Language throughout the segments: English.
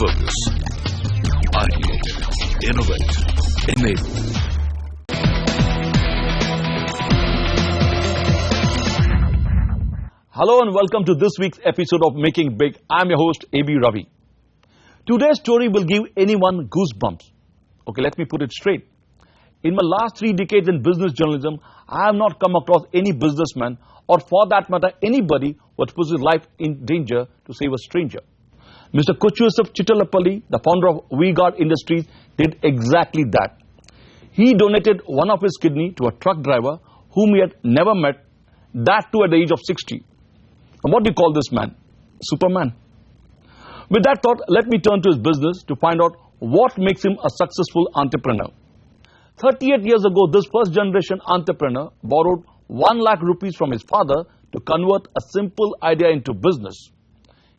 focus. Ideate, innovate, enable. Hello and welcome to this week's episode of Making Big. I'm your host A.B. Ravi. Today's story will give anyone goosebumps. Okay, let me put it straight. In my last 3 decades in business journalism, I have not come across any businessman or for that matter anybody who has put his life in danger to save a stranger. Mr. Kochu Yusuf Chittalapalli, the founder of V-Guard Industries, did exactly that. He donated one of his kidney to a truck driver whom he had never met, that too at the age of 60. And what do you call this man? Superman. With that thought, let me turn to his business to find out what makes him a successful entrepreneur. 38 years ago, this first generation entrepreneur borrowed 1 lakh rupees from his father to convert a simple idea into business.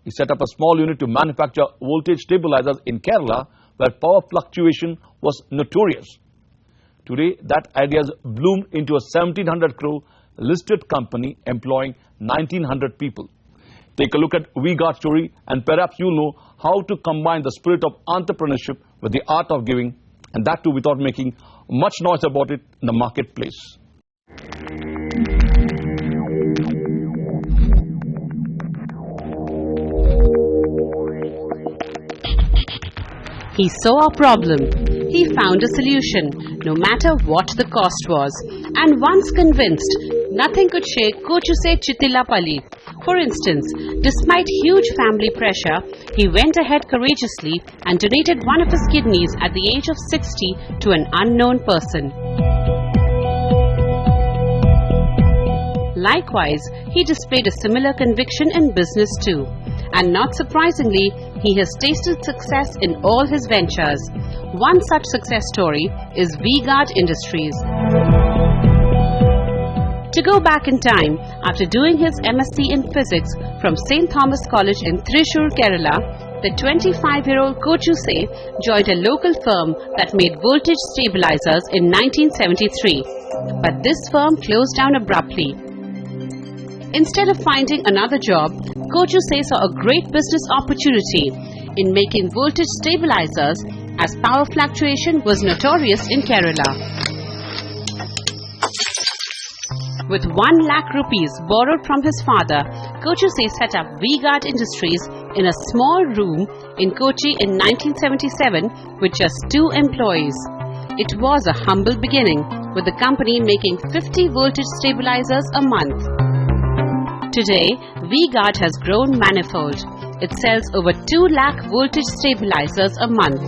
He set up a small unit to manufacture voltage stabilizers in Kerala, where power fluctuation was notorious. Today, that idea has bloomed into a 1700 crore listed company employing 1900 people. Take a look at V-Guard story and perhaps you'll know how to combine the spirit of entrepreneurship with the art of giving, and that too without making much noise about it in the marketplace. He saw a problem. He found a solution, no matter what the cost was. And once convinced, nothing could shake Kochu Chittalapalli. For instance, despite huge family pressure, he went ahead courageously and donated one of his kidneys at the age of 60 to an unknown person. Likewise, he displayed a similar conviction in business too. And not surprisingly, he has tasted success in all his ventures. One such success story is V-Guard Industries. To go back in time, after doing his MSc in physics from St. Thomas College in Thrissur, Kerala, the 25-year-old Kochu joined a local firm that made voltage stabilizers in 1973. But this firm closed down abruptly. Instead of finding another job, Kochu saw a great business opportunity in making voltage stabilizers, as power fluctuation was notorious in Kerala. With 1 lakh rupees borrowed from his father, Kochu set up V-Guard Industries in a small room in Kochi in 1977 with just 2 employees. It was a humble beginning, with the company making 50 voltage stabilizers a month. Today, V-Guard has grown manifold. It sells over 2 lakh voltage stabilizers a month.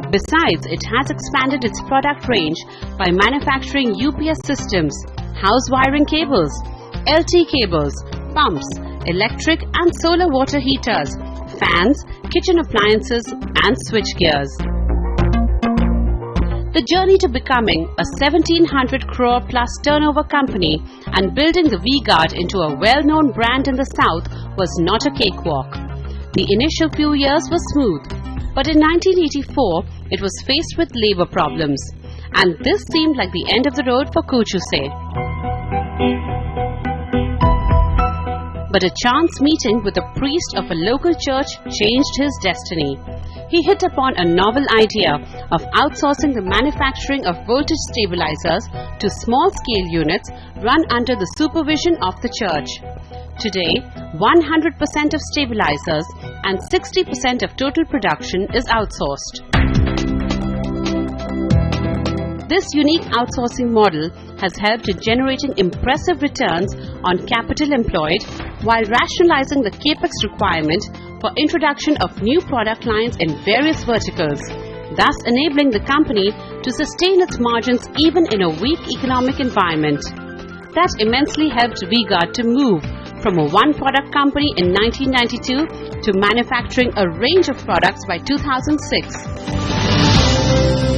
Besides, it has expanded its product range by manufacturing UPS systems, house wiring cables, LT cables, pumps, electric and solar water heaters, fans, kitchen appliances and switchgears. The journey to becoming a 1700 crore plus turnover company and building the V-Guard into a well-known brand in the South was not a cakewalk. The initial few years were smooth, but in 1984 it was faced with labor problems, and this seemed like the end of the road for Kochu. But a chance meeting with a priest of a local church changed his destiny. He hit upon a novel idea of outsourcing the manufacturing of voltage stabilizers to small-scale units run under the supervision of the church. Today, 100% of stabilizers and 60% of total production is outsourced. This unique outsourcing model has helped in generating impressive returns on capital employed while rationalizing the capex requirement for introduction of new product lines in various verticals, thus enabling the company to sustain its margins even in a weak economic environment. That immensely helped V-Guard to move from a one-product company in 1992 to manufacturing a range of products by 2006.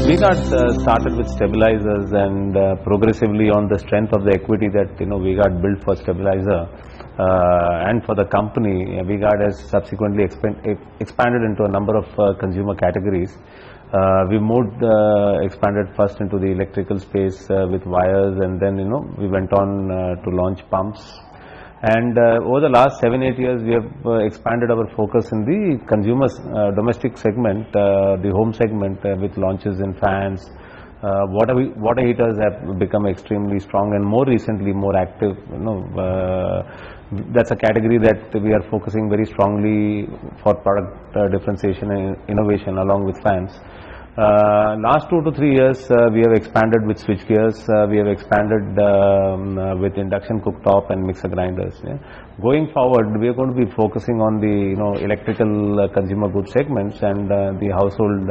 V-Guard started with stabilizers, and progressively on the strength of the equity that V-Guard built for stabilizer and for the company, V-Guard has subsequently expanded into a number of consumer categories. We expanded first into the electrical space with wires, and then we went on to launch pumps. And over the last 7-8 years, we have expanded our focus in the consumer domestic segment, the home segment, with launches in fans. Water heaters have become extremely strong, and more recently more active. That's a category that we are focusing very strongly for product differentiation and innovation along with fans. Last 2 to 3 years, we have expanded with switch gears. We have expanded with induction cooktop and mixer grinders. Yeah. Going forward, we are going to be focusing on the electrical consumer goods segments and the household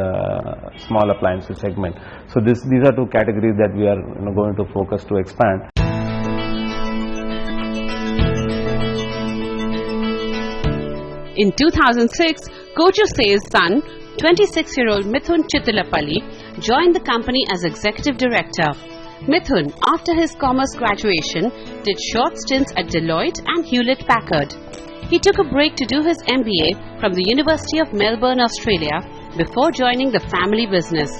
small appliances segment. So these are two categories that we are going to focus to expand. In 2006, Kochuse's son, 26-year-old Mithun Chittilapalli, joined the company as executive director. Mithun, after his commerce graduation, did short stints at Deloitte and Hewlett-Packard. He took a break to do his MBA from the University of Melbourne, Australia, before joining the family business.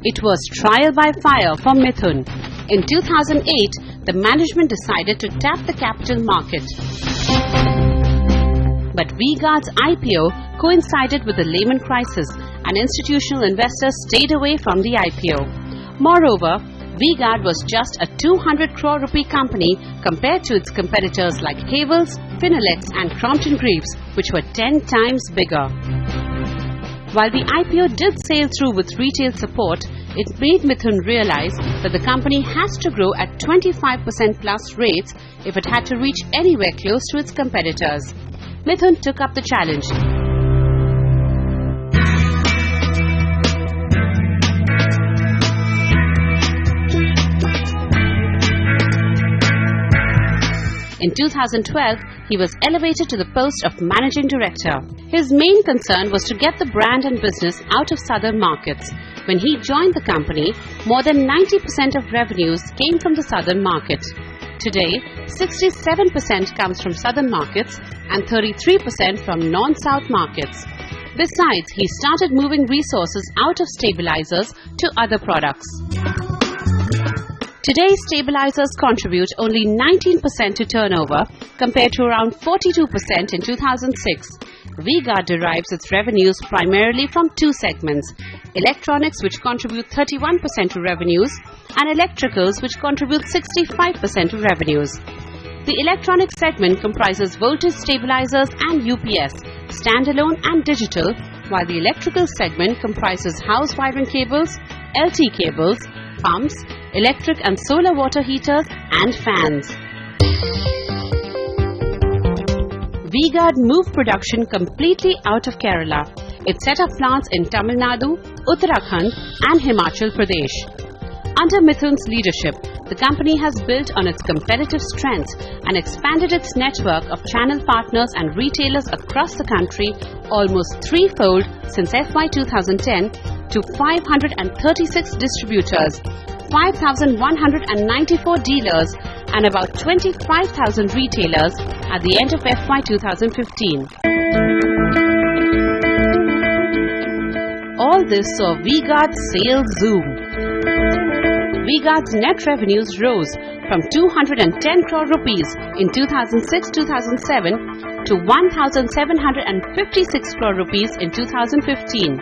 It was trial by fire for Mithun. In 2008, the management decided to tap the capital market. But V-Guard's IPO coincided with the Lehman crisis, and institutional investors stayed away from the IPO. Moreover, V-Guard was just a 200 crore rupee company compared to its competitors like Havells, Finolex and Crompton Greaves, which were 10 times bigger. While the IPO did sail through with retail support, it made Mithun realize that the company has to grow at 25% plus rates if it had to reach anywhere close to its competitors. Mithun took up the challenge. In 2012, he was elevated to the post of managing director. His main concern was to get the brand and business out of southern markets. When he joined the company, more than 90% of revenues came from the southern market. Today, 67% comes from southern markets and 33% from non-south markets. Besides, he started moving resources out of stabilizers to other products. Today, stabilizers contribute only 19% to turnover compared to around 42% in 2006. V-Guard derives its revenues primarily from two segments: electronics, which contribute 31% to revenues, and electricals, which contribute 65% to revenues. The electronics segment comprises voltage stabilizers and UPS, standalone and digital, while the electrical segment comprises house wiring cables, LT cables, pumps, electric and solar water heaters and fans. V-Guard moved production completely out of Kerala. It set up plants in Tamil Nadu, Uttarakhand and Himachal Pradesh. Under Mithun's leadership, the company has built on its competitive strengths and expanded its network of channel partners and retailers across the country almost threefold since FY 2010 to 536 distributors, 5,194 dealers and about 25,000 retailers at the end of FY 2015. All this saw V-Guard's sales zoom. V-Guard's net revenues rose from 210 crore rupees in 2006-2007 to 1,756 crore rupees in 2015.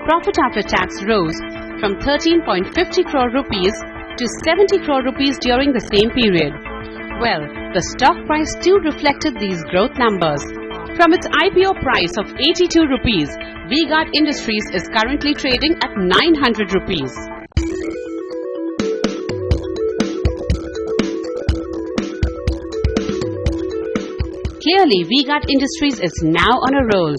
Profit after tax rose from 13.50 crore rupees to 70 crore rupees during the same period. Well, the stock price too reflected these growth numbers. From its IPO price of 82 rupees, V-Guard Industries is currently trading at 900 rupees. Clearly, V-Guard Industries is now on a roll.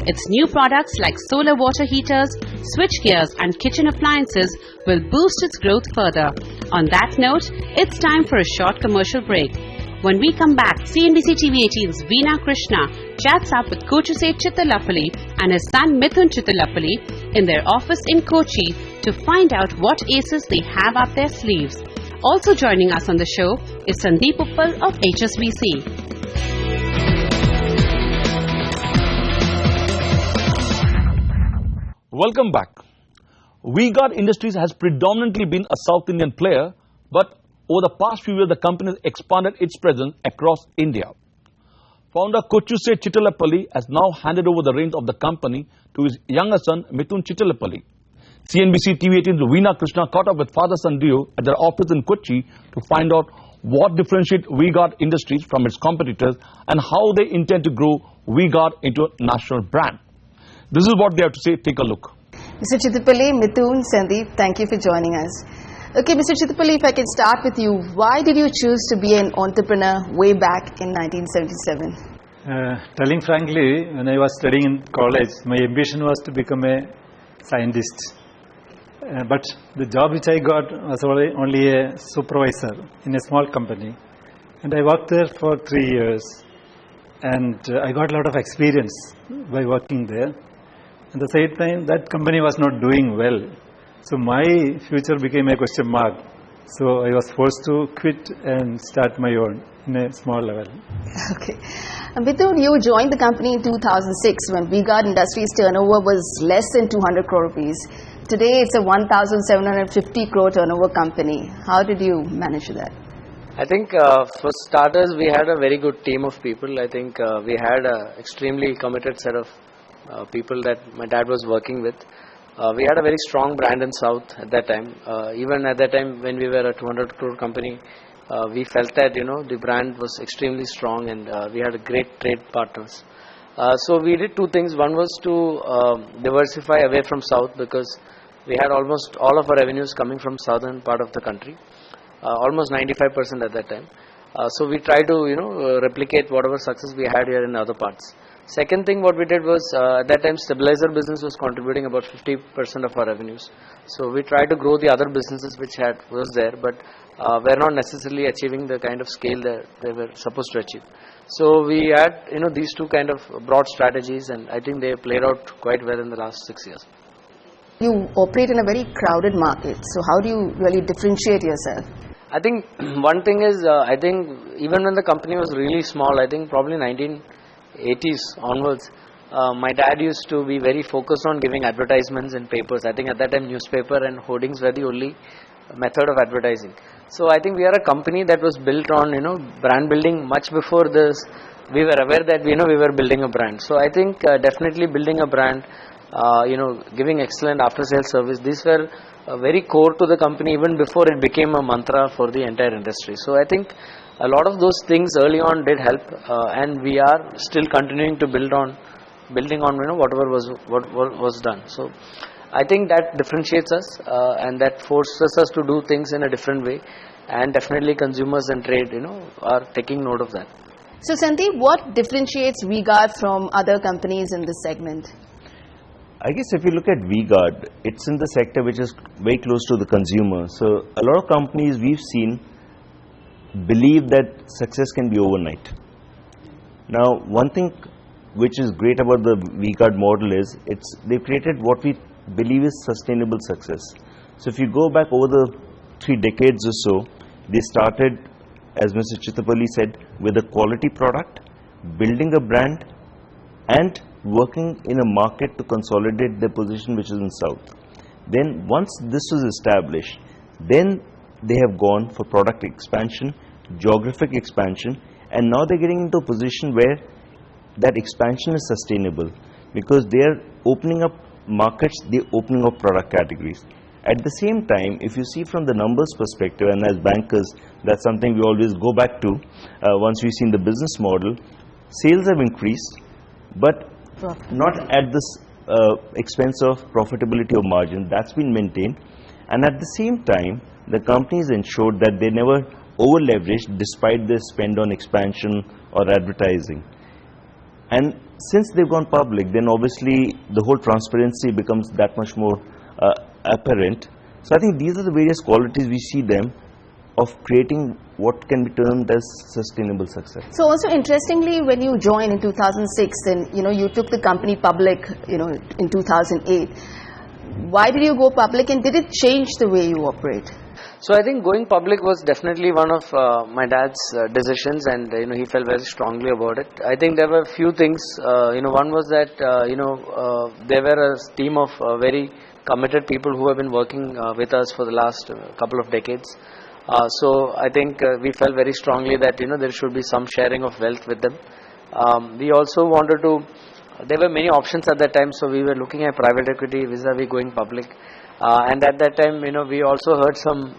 Its new products like solar water heaters, switchgears and kitchen appliances will boost its growth further. On that note, it's time for a short commercial break. When we come back, CNBC TV 18's Veena Krishna chats up with Kochuse Chittilapalli and his son Mithun Chittilapalli in their office in Kochi to find out what aces they have up their sleeves. Also joining us on the show is Sandeep Uppal of HSBC. Welcome back. V-Guard Industries has predominantly been a South Indian player, but over the past few years, the company has expanded its presence across India. Founder Kochuse Chittalapalli has now handed over the reins of the company to his younger son, Mithun Chittalapalli. CNBC TV18's Veena Krishna caught up with father-son duo at their office in Kochi to find out what differentiates V-Guard Industries from its competitors and how they intend to grow V-Guard into a national brand. This is what they have to say. Take a look. Mr. Chittalapalli, Mithun, Sandeep, thank you for joining us. Okay, Mr. Chittalapalli, if I can start with you, why did you choose to be an entrepreneur way back in 1977? Telling frankly, when I was studying in college, my ambition was to become a scientist. But the job which I got was only a supervisor in a small company. And I worked there for 3 years. And I got a lot of experience by working there. At the same time, that company was not doing well. So my future became a question mark. So I was forced to quit and start my own in a small level. Okay. Mithun, you joined the company in 2006 when V-Guard Industries turnover was less than 200 crore rupees. Today it's a 1,750 crore turnover company. How did you manage that? I think for starters, we had a very good team of people. I think we had an extremely committed set of people that my dad was working with. We had a very strong brand in South at that time. Even at that time when we were a 200 crore company, we felt that the brand was extremely strong and we had a great trade partners. So we did two things. One was to diversify away from South because we had almost all of our revenues coming from southern part of the country, almost 95% at that time. So we tried to replicate whatever success we had here in other parts. Second thing what we did was at that time stabilizer business was contributing about 50% of our revenues. So we tried to grow the other businesses which was there, but were not necessarily achieving the kind of scale that they were supposed to achieve. So we had these two kind of broad strategies, and I think they played out quite well in the last 6 years. You operate in a very crowded market, so how do you really differentiate yourself? I think one thing is, I think even when the company was really small, I think probably 1980s onwards, my dad used to be very focused on giving advertisements in papers. I think at that time newspaper and hoardings were the only method of advertising. So I think we are a company that was built on brand building much before this. We were aware that we were building a brand. So I think definitely building a brand, giving excellent after sales service, these were very core to the company even before it became a mantra for the entire industry. So I think a lot of those things early on did help, and we are still continuing to building on whatever was done. So I think that differentiates us and that forces us to do things in a different way, and definitely consumers and trade are taking note of that. So Sandeep, what differentiates V-Guard from other companies in this segment? I guess if you look at V-Guard, it's in the sector which is very close to the consumer. So a lot of companies we've seen believe that success can be overnight. Now, one thing which is great about the V-Guard model is they've created what we believe is sustainable success. So if you go back over the 3 decades or so, they started, as Mr. Chittalapalli said, with a quality product, building a brand, and working in a market to consolidate their position, which is in South. Then once this was established, then they have gone for product expansion, geographic expansion, and now they're getting into a position where that expansion is sustainable because they're opening up markets, they're opening up product categories. At the same time, if you see from the numbers perspective, and as bankers, that's something we always go back to once we've seen the business model, sales have increased, but not at this expense of profitability or margin. That's been maintained, and at the same time the companies ensured that they never over leveraged despite their spend on expansion or advertising. And since they've gone public, then obviously the whole transparency becomes that much more apparent. So I think these are the various qualities we see them of creating what can be termed as sustainable success. So also interestingly, when you joined in 2006, then you took the company public in 2008. Why did you go public, and did it change the way you operate? So I think going public was definitely one of my dad's decisions, and he felt very strongly about it. I think there were a few things. One was that there were a team of very committed people who have been working with us for the last couple of decades. So I think we felt very strongly that there should be some sharing of wealth with them. We also wanted to. There were many options at that time, so we were looking at private equity vis-a-vis going public. And at that time, we also heard some,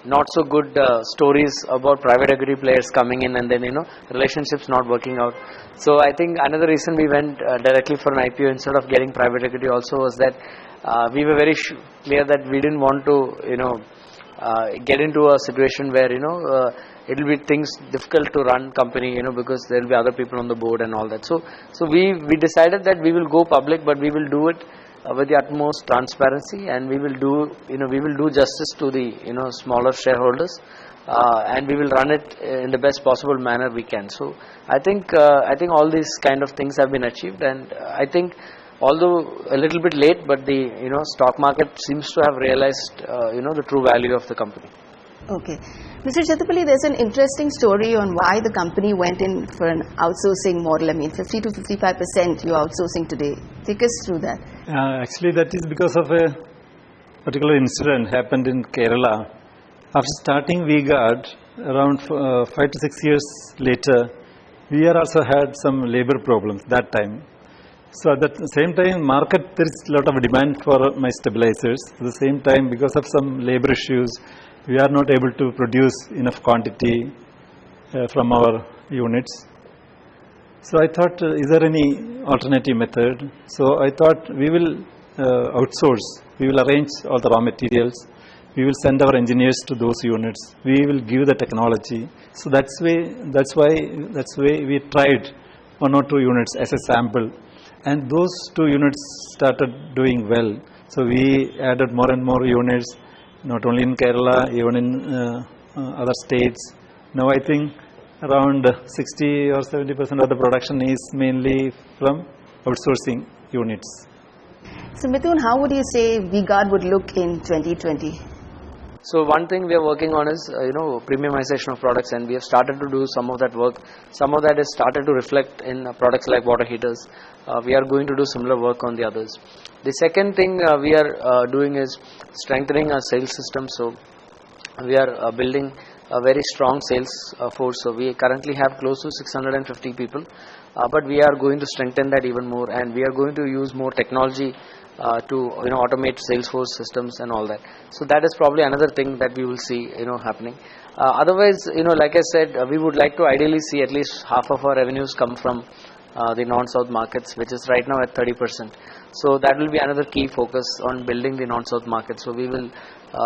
not so good stories about private equity players coming in and then, relationships not working out. So I think another reason we went directly for an IPO instead of getting private equity also was that we were very clear that we didn't want to, get into a situation where, it will be things difficult to run company, because there will be other people on the board and all that. So we decided that we will go public, but we will do it with the utmost transparency, and we will do justice to the smaller shareholders, and we will run it in the best possible manner we can. So I think all these kind of things have been achieved, and I think although a little bit late, but the stock market seems to have realized the true value of the company. Okay. Mr. Chittipalli, there's an interesting story on why the company went in for an outsourcing model. I mean, 50 to 55% you're outsourcing today. Take us through that. Actually, that is because of a particular incident happened in Kerala. After starting V-Guard, around 5 to 6 years later, we also had some labor problems that time. So at the same time, market, there is a lot of demand for my stabilizers. At the same time, because of some labor issues, we are not able to produce enough quantity from our units. So I thought, is there any alternative method? So I thought we will outsource. We will arrange all the raw materials. We will send our engineers to those units. We will give the technology. So that's why we tried 1 or 2 units as a sample, and those 2 units started doing well. So we added more and more units, not only in Kerala, even in other states. Now I think around 60 or 70% of the production is mainly from outsourcing units. So Mithun, how would you say V-Guard would look in 2020? So one thing we are working on is premiumization of products, and we have started to do some of that work. Some of that has started to reflect in products like water heaters. We are going to do similar work on the others. The second thing we are doing is strengthening our sales system. So we are building a very strong sales force. So we currently have close to 650 people, but we are going to strengthen that even more, and we are going to use more technology to automate Salesforce systems and all that. So that is probably another thing that we will see happening. Otherwise, like I said, we would like to ideally see at least half of our revenues come from the non-South markets, which is right now at 30%. So that will be another key focus on building the non-South market. So we will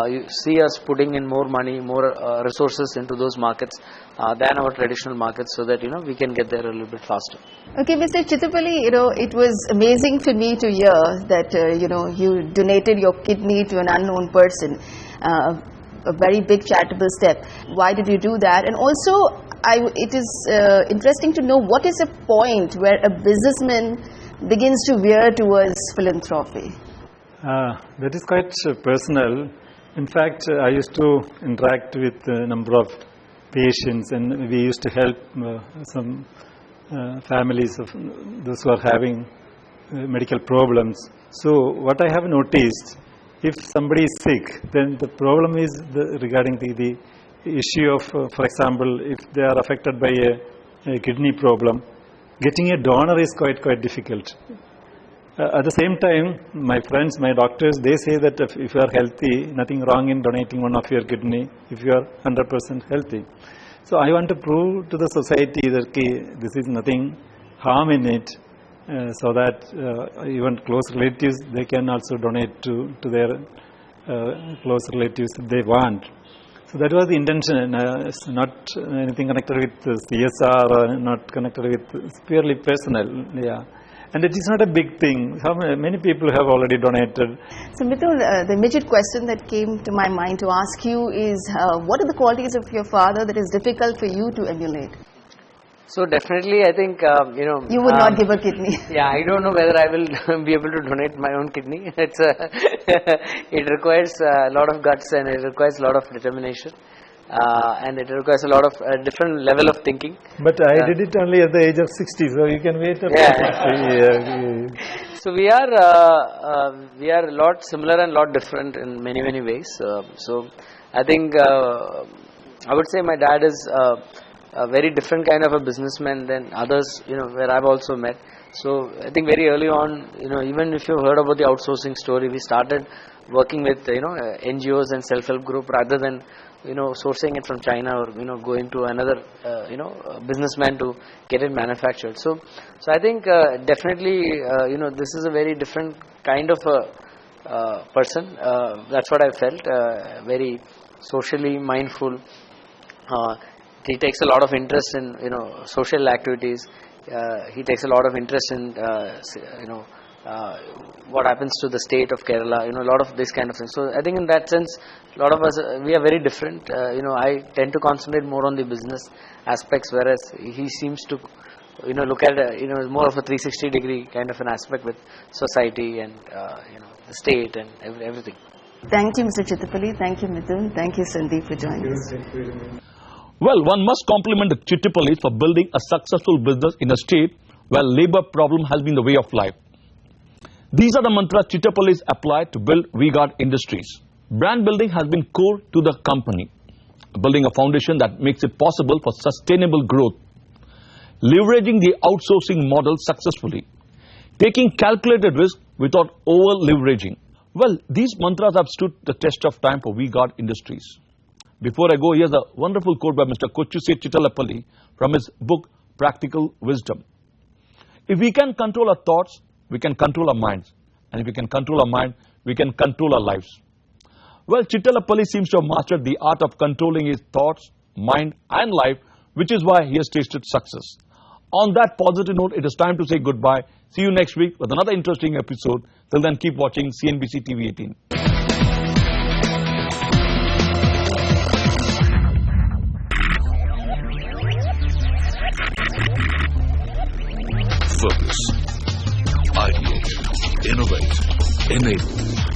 you see us putting in more money, more resources into those markets than our traditional markets, so that we can get there a little bit faster. Okay, Mr. Chittipalli, it was amazing for me to hear that you donated your kidney to an unknown person. A very big charitable step. Why did you do that? And also, it is interesting to know what is a point where a businessman begins to veer towards philanthropy. That is quite personal. In fact, I used to interact with a number of patients, and we used to help some families of those who are having medical problems. So what I have noticed, if somebody is sick, then the problem is regarding the issue of, for example, if they are affected by a kidney problem, getting a donor is quite difficult. At the same time, my friends, my doctors, they say that if you are healthy, nothing wrong in donating one of your kidney if you are 100% healthy. So I want to prove to the society that this is nothing harm in it, so that even close relatives, they can also donate to their close relatives if they want. So that was the intention. It's not anything connected with CSR or not connected with, it's purely personal. Yeah. And it is not a big thing. How many people have already donated? So Mithun, the immediate question that came to my mind to ask you is, what are the qualities of your father that is difficult for you to emulate? So definitely, I think you would not give a kidney. Yeah, I don't know whether I will be able to donate my own kidney. It requires a lot of guts, and it requires a lot of determination. and it requires a lot of different level of thinking. But I did it only at the age of 60, so you can wait up to 60. So we are a lot similar and lot different in many ways. So I think I would say my dad is a very different kind of a businessman than others, where I've also met. So I think very early on, even if you've heard about the outsourcing story, we started working with NGOs and self-help group rather than sourcing it from China or going to another businessman to get it manufactured. So I think definitely this is a very different kind of a person. That's what I felt. Very socially mindful. He takes a lot of interest in social activities. He takes a lot of interest in what happens to the state of Kerala, a lot of this kind of things. So I think in that sense, a lot of us, we are very different. I tend to concentrate more on the business aspects, whereas he seems to, look at, more of a 360-degree kind of an aspect with society and, the state and everything. Thank you, Mr. Chittapalli. Thank you, Mithun. Thank you, Sandeep, for joining us. Well, one must compliment the Chittapallis for building a successful business in a state where labor problem has been the way of life. These are the mantras Chittapallis applied to build V-Guard Industries. Brand building has been core to the company, building a foundation that makes it possible for sustainable growth, leveraging the outsourcing model successfully, taking calculated risk without over-leveraging. Well, these mantras have stood the test of time for V-Guard Industries. Before I go, here's a wonderful quote by Mr. Kochuse Chittalapalli from his book, Practical Wisdom. If we can control our thoughts, we can control our minds. And if we can control our mind, we can control our lives. Well, Chittalapalli seems to have mastered the art of controlling his thoughts, mind and life, which is why he has tasted success. On that positive note, it is time to say goodbye. See you next week with another interesting episode. Till then, keep watching CNBC TV 18. Focus. Ideate. Innovate. Enable.